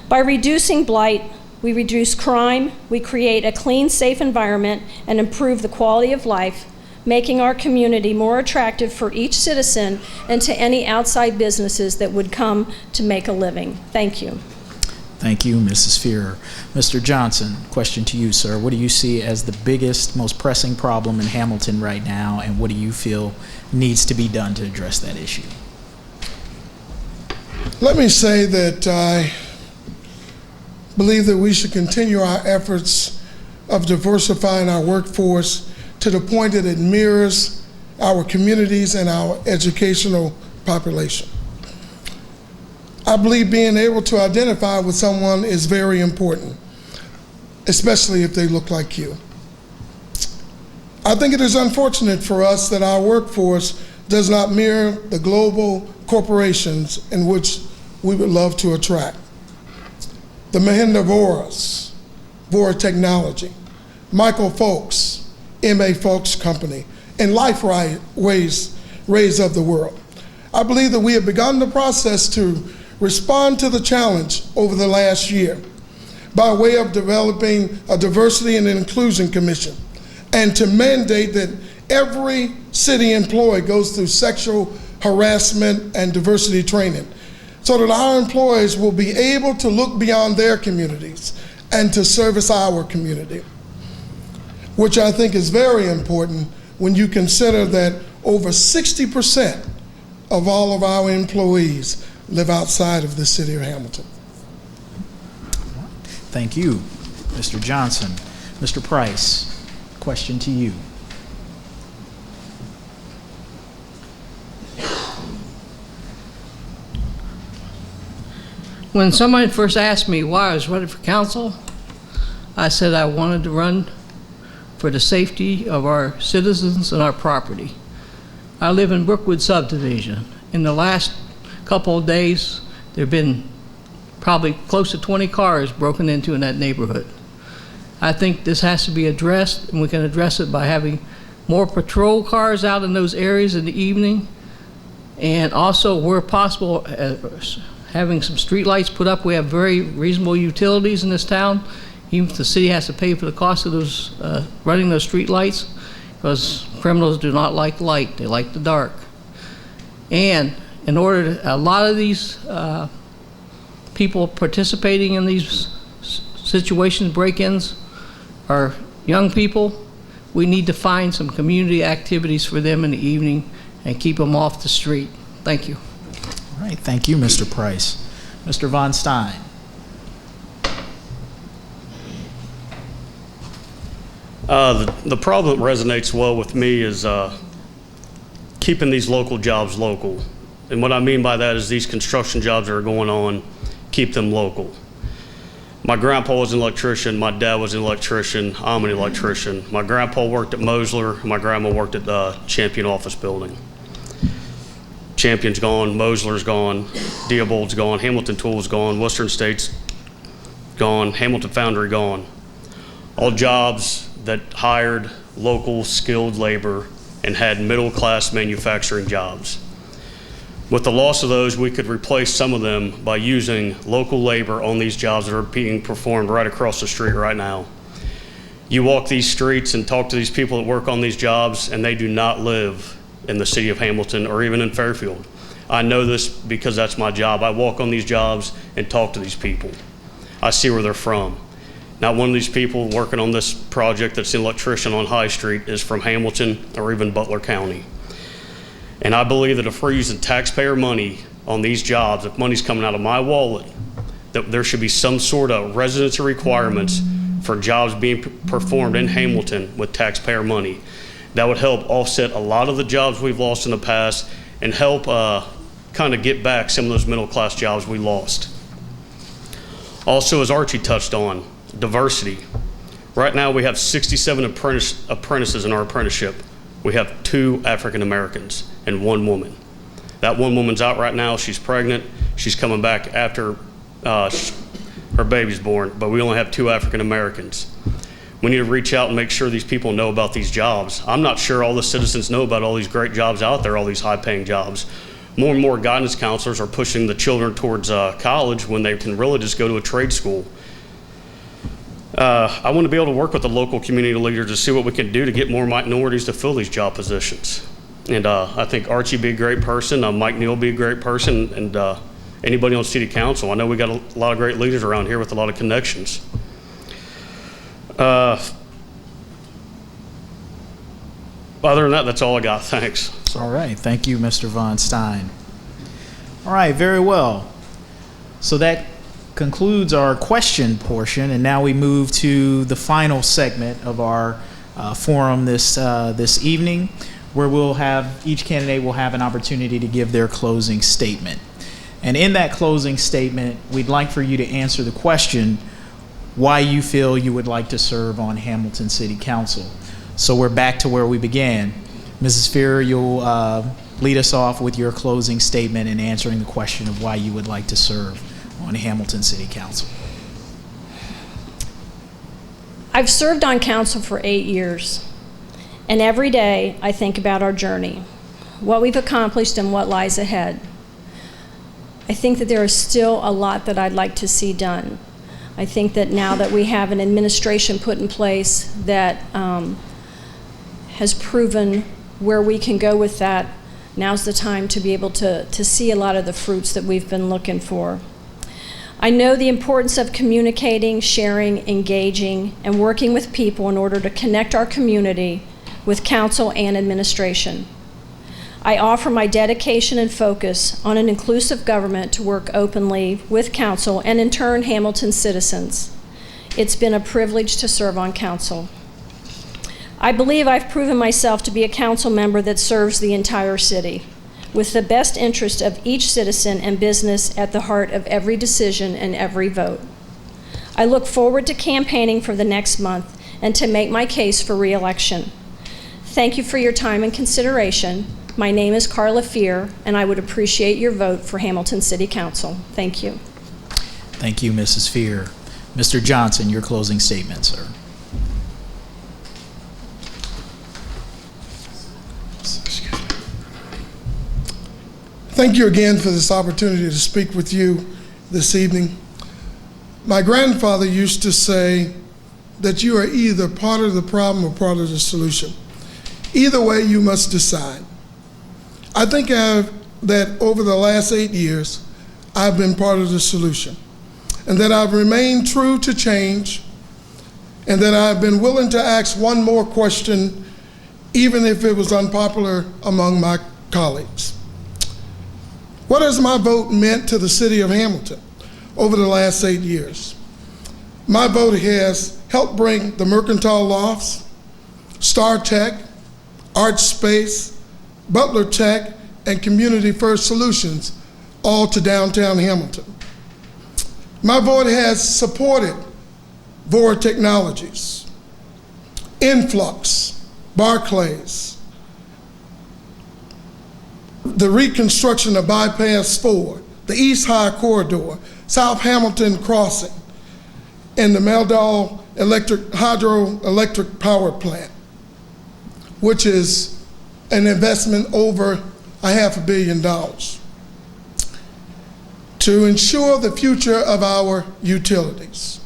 By reducing blight, we reduce crime, we create a clean, safe environment, and improve the quality of life, making our community more attractive for each citizen and to any outside businesses that would come to make a living. Thank you. Thank you, Mrs. Fearer. Mr. Johnson, question to you, sir. What do you see as the biggest, most pressing problem in Hamilton right now, and what do you feel needs to be done to address that issue? Let me say that I believe that we should continue our efforts of diversifying our workforce to the point that it mirrors our communities and our educational population. I believe being able to identify with someone is very important, especially if they look like you. I think it is unfortunate for us that our workforce does not mirror the global corporations in which we would love to attract. The Mahinda Voras, Vora Technology, Michael Folks, M.A. Folks Company, and Lifeways of the world. I believe that we have begun the process to respond to the challenge over the last year by way of developing a Diversity and Inclusion Commission, and to mandate that every city employee goes through sexual harassment and diversity training, so that our employees will be able to look beyond their communities and to service our community, which I think is very important when you consider that over 60% of all of our employees live outside of the city of Hamilton. Thank you, Mr. Johnson. Mr. Price, question to you. When somebody first asked me why I was running for council, I said I wanted to run for the safety of our citizens and our property. I live in Brookwood subdivision. In the last couple of days, there have been probably close to 20 cars broken into in that neighborhood. I think this has to be addressed, and we can address it by having more patrol cars out in those areas in the evening, and also, where possible, having some street lights put up. We have very reasonable utilities in this town, even if the city has to pay for the cost of those running those street lights, because criminals do not like light, they like the dark. And in order to, a lot of these people participating in these situations, break-ins, are young people. We need to find some community activities for them in the evening and keep them off the street. Thank you. All right, thank you, Mr. Price. Mr. Von Stein. The problem that resonates well with me is keeping these local jobs local. And what I mean by that is these construction jobs that are going on, keep them local. My grandpa was an electrician, my dad was an electrician, I'm an electrician. My grandpa worked at Mosler, my grandma worked at the Champion office building. Champion's gone, Mosler's gone, Diabold's gone, Hamilton Tool's gone, Western State's gone, Hamilton Foundry gone. All jobs that hired local skilled labor and had middle-class manufacturing jobs. With the loss of those, we could replace some of them by using local labor on these jobs that are being performed right across the street right now. You walk these streets and talk to these people that work on these jobs, and they do not live in the city of Hamilton or even in Fairfield. I know this because that's my job. I walk on these jobs and talk to these people. I see where they're from. Not one of these people working on this project that's an electrician on High Street is from Hamilton or even Butler County. And I believe that if we're using taxpayer money on these jobs, if money's coming out of my wallet, that there should be some sort of residency requirements for jobs being performed in Hamilton with taxpayer money. That would help offset a lot of the jobs we've lost in the past and help kind of get back some of those middle class jobs we lost. Also, as Archie touched on, diversity. Right now we have 67 apprentices in our apprenticeship. We have 2 African Americans and 1 woman. That 1 woman's out right now, she's pregnant, she's coming back after her baby's born, but we only have 2 African Americans. We need to reach out and make sure these people know about these jobs. I'm not sure all the citizens know about all these great jobs out there, all these high-paying jobs. More and more guidance counselors are pushing the children towards college when they can really just go to a trade school. I want to be able to work with the local community leaders to see what we can do to get more minorities to fill these job positions. And I think Archie would be a great person, Mike Neal would be a great person, and anybody on city council. I know we got a lot of great leaders around here with a lot of connections. Other than that, that's all I got. Thanks. All right. Thank you, Mr. Von Stein. All right. Very well. So that concludes our question portion, and now we move to the final segment of our forum this evening, where each candidate will have an opportunity to give their closing statement. And in that closing statement, we'd like for you to answer the question, why you feel you would like to serve on Hamilton City Council. So we're back to where we began. Mrs. Fear, you'll lead us off with your closing statement and answering the question of why you would like to serve on Hamilton City Council. I've served on council for 8 years, and every day I think about our journey, what we've accomplished and what lies ahead. I think that there is still a lot that I'd like to see done. I think that now that we have an administration put in place that has proven where we can go with that, now's the time to be able to see a lot of the fruits that we've been looking for. I know the importance of communicating, sharing, engaging, and working with people in order to connect our community with council and administration. I offer my dedication and focus on an inclusive government to work openly with council and in turn Hamilton citizens. It's been a privilege to serve on council. I believe I've proven myself to be a council member that serves the entire city, with the best interest of each citizen and business at the heart of every decision and every vote. I look forward to campaigning for the next month and to make my case for re-election. Thank you for your time and consideration. My name is Carla Fear, and I would appreciate your vote for Hamilton City Council. Thank you. Thank you, Mrs. Fear. Mr. Johnson, your closing statement, sir. Thank you again for this opportunity to speak with you this evening. My grandfather used to say that you are either part of the problem or part of the solution. Either way, you must decide. I think that over the last 8 years, I've been part of the solution, and that I've remained true to change, and that I've been willing to ask one more question, even if it was unpopular among my colleagues. What has my vote meant to the city of Hamilton over the last 8 years? My vote has helped bring the Mercantile Lofts, Star Tech, Art Space, Butler Tech, and Community First Solutions all to downtown Hamilton. My vote has supported Vora Technologies, Influx, Barclays, the reconstruction of Bypass 4, the East High Corridor, South Hamilton Crossing, and the Meldal hydroelectric power plant, which is an investment over $500 million to ensure the future of our utilities.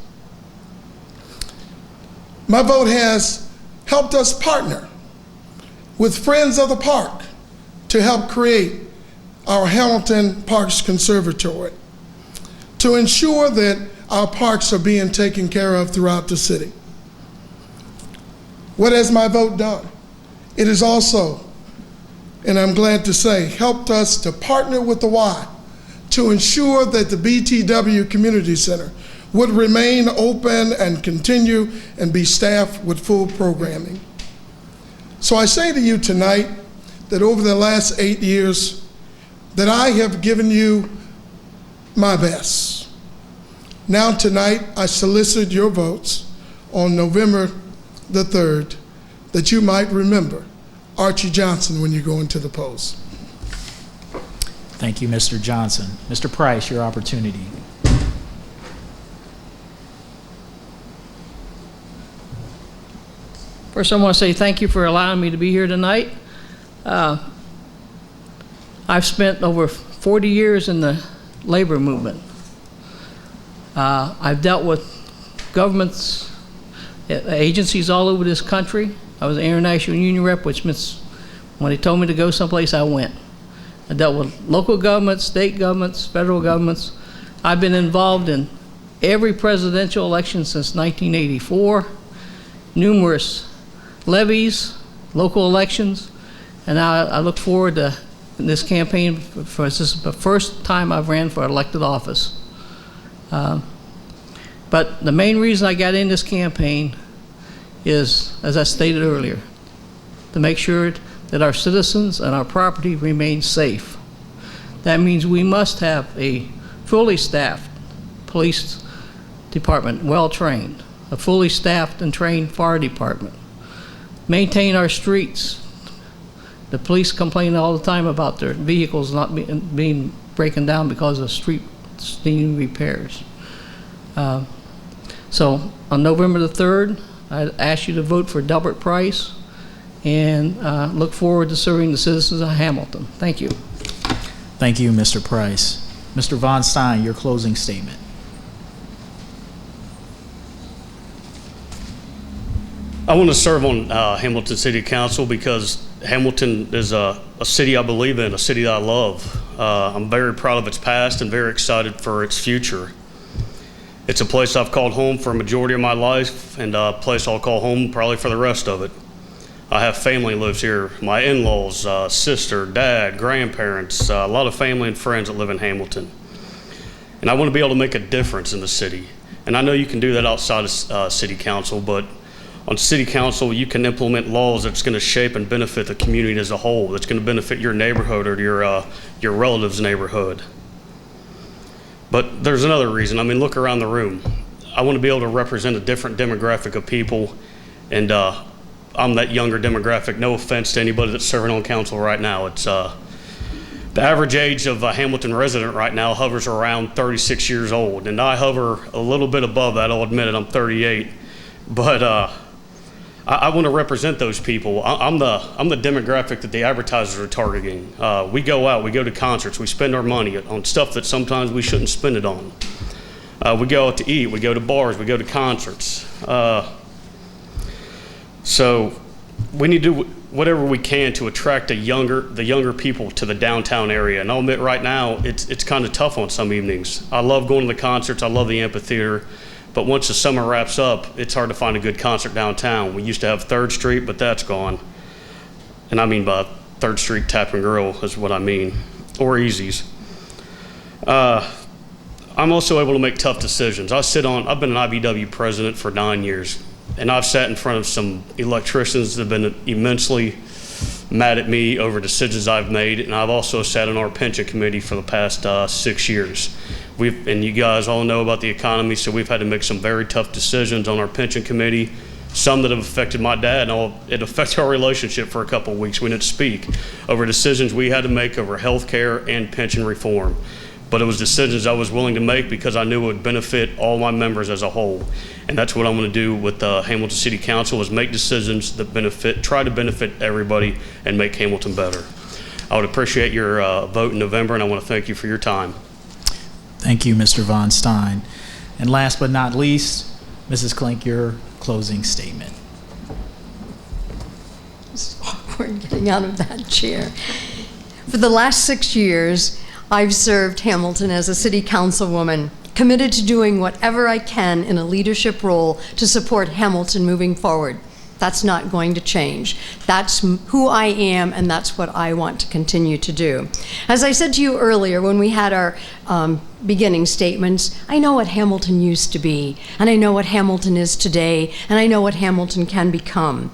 My vote has helped us partner with Friends of the Park to help create our Hamilton Parks Conservatory, to ensure that our parks are being taken care of throughout the city. What has my vote done? It has also, and I'm glad to say, helped us to partner with the Y to ensure that the BTW Community Center would remain open and continue and be staffed with full programming. So I say to you tonight that over the last 8 years that I have given you my best. Now tonight I solicit your votes on November the 3rd that you might remember Archie Johnson when you go into the polls. Thank you, Mr. Johnson. Mr. Price, your opportunity. First, I want to say thank you for allowing me to be here tonight. I've spent over 40 years in the labor movement. I've dealt with governments, agencies all over this country. I was an international union rep, which means when they told me to go someplace, I went. I dealt with local governments, state governments, federal governments. I've been involved in every presidential election since 1984, numerous levies, local elections, and I look forward to this campaign. This is the first time I've ran for elected office. But the main reason I got in this campaign is, as I stated earlier, to make sure that our citizens and our property remain safe. That means we must have a fully staffed police department, well-trained, a fully staffed and trained fire department, maintain our streets. The police complain all the time about their vehicles not being breaking down because of streets needing repairs. So on November the 3rd, I ask you to vote for Delbert Price, and look forward to serving the citizens of Hamilton. Thank you. Thank you, Mr. Price. Mr. Von Stein, your closing statement. I want to serve on Hamilton City Council because Hamilton is a city I believe in, a city that I love. I'm very proud of its past and very excited for its future. It's a place I've called home for a majority of my life, and a place I'll call home probably for the rest of it. I have family lives here, my in-laws, sister, dad, grandparents, a lot of family and friends that live in Hamilton. And I want to be able to make a difference in the city. And I know you can do that outside of city council, but on city council, you can implement laws that's going to shape and benefit the community as a whole, that's going to benefit your neighborhood or your relative's neighborhood. But there's another reason. I mean, look around the room. I want to be able to represent a different demographic of people, and I'm that younger demographic. No offense to anybody that's serving on council right now. It's the average age of a Hamilton resident right now hovers around 36 years old, and I hover a little bit above that. I'll admit it, I'm 38, but I want to represent those people. I'm the demographic that the advertisers are targeting. We go out, we go to concerts, we spend our money on stuff that sometimes we shouldn't spend it on. We go out to eat, we go to bars, we go to concerts. So we need to do whatever we can to attract the younger people to the downtown area. And I'll admit right now, it's kind of tough on some evenings. I love going to the concerts, I love the amphitheater. But once the summer wraps up, it's hard to find a good concert downtown. We used to have 3rd Street, but that's gone. And I mean by 3rd Street Tap and Grill is what I mean, or Easy's. I'm also able to make tough decisions. I've been an IBW president for 9 years, and I've sat in front of some electricians that have been immensely mad at me over decisions I've made, and I've also sat on our pension committee for the past 6 years. And you guys all know about the economy, so we've had to make some very tough decisions on our pension committee, some that have affected my dad, and it affected our relationship for a couple of weeks. We didn't speak over decisions we had to make over health care and pension reform. But it was decisions I was willing to make because I knew it would benefit all my members as a whole. And that's what I'm going to do with the Hamilton City Council, is make decisions that try to benefit everybody and make Hamilton better. I would appreciate your vote in November, and I want to thank you for your time. Thank you, Mr. Von Stein. And last but not least, Mrs. Klink, your closing statement. It's awkward getting out of that chair. For the last 6 years, I've served Hamilton as a city councilwoman, committed to doing whatever I can in a leadership role to support Hamilton moving forward. That's not going to change. That's who I am, and that's what I want to continue to do. As I said to you earlier when we had our beginning statements, I know what Hamilton used to be, and I know what Hamilton is today, and I know what Hamilton can become.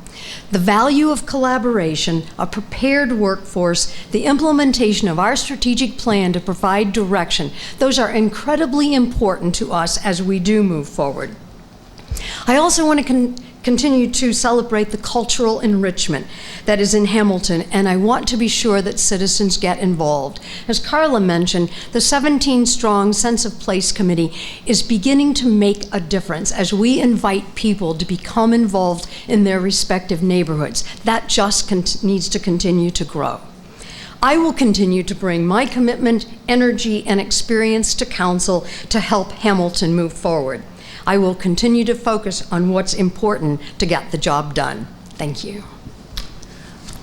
The value of collaboration, a prepared workforce, the implementation of our strategic plan to provide direction, those are incredibly important to us as we do move forward. I also want to continue to celebrate the cultural enrichment that is in Hamilton, and I want to be sure that citizens get involved. As Carla mentioned, the 17-strong Sense of Place Committee is beginning to make a difference as we invite people to become involved in their respective neighborhoods. That just needs to continue to grow. I will continue to bring my commitment, energy, and experience to council to help Hamilton move forward. I will continue to focus on what's important to get the job done. Thank you.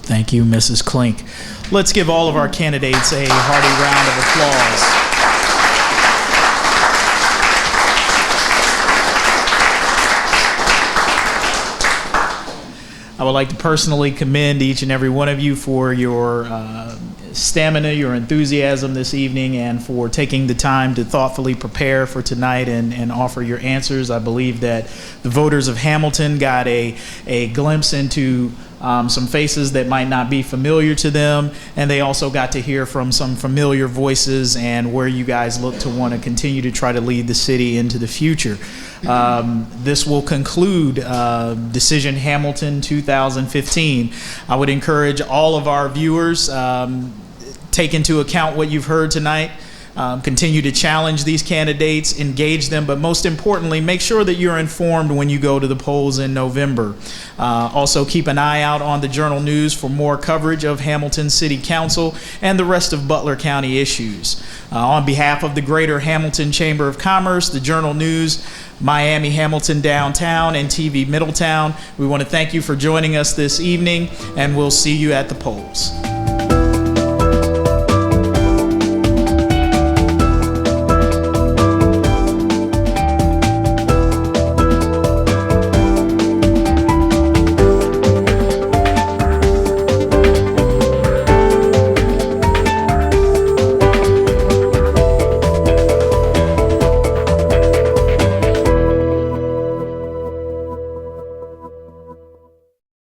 Thank you, Mrs. Klink. Let's give all of our candidates a hearty round of applause. I would like to personally commend each and every one of you for your stamina, your enthusiasm this evening, and for taking the time to thoughtfully prepare for tonight and offer your answers. I believe that the voters of Hamilton got a glimpse into some faces that might not be familiar to them, and they also got to hear from some familiar voices and where you guys look to want to continue to try to lead the city into the future. This will conclude Decision Hamilton 2015. I would encourage all of our viewers, take into account what you've heard tonight. Continue to challenge these candidates, engage them, but most importantly, make sure that you're informed when you go to the polls in November. Also, keep an eye out on the Journal News for more coverage of Hamilton City Council and the rest of Butler County issues. On behalf of the Greater Hamilton Chamber of Commerce, the Journal News, Miami Hamilton Downtown, and TV Middletown, we want to thank you for joining us this evening, and we'll see you at the polls.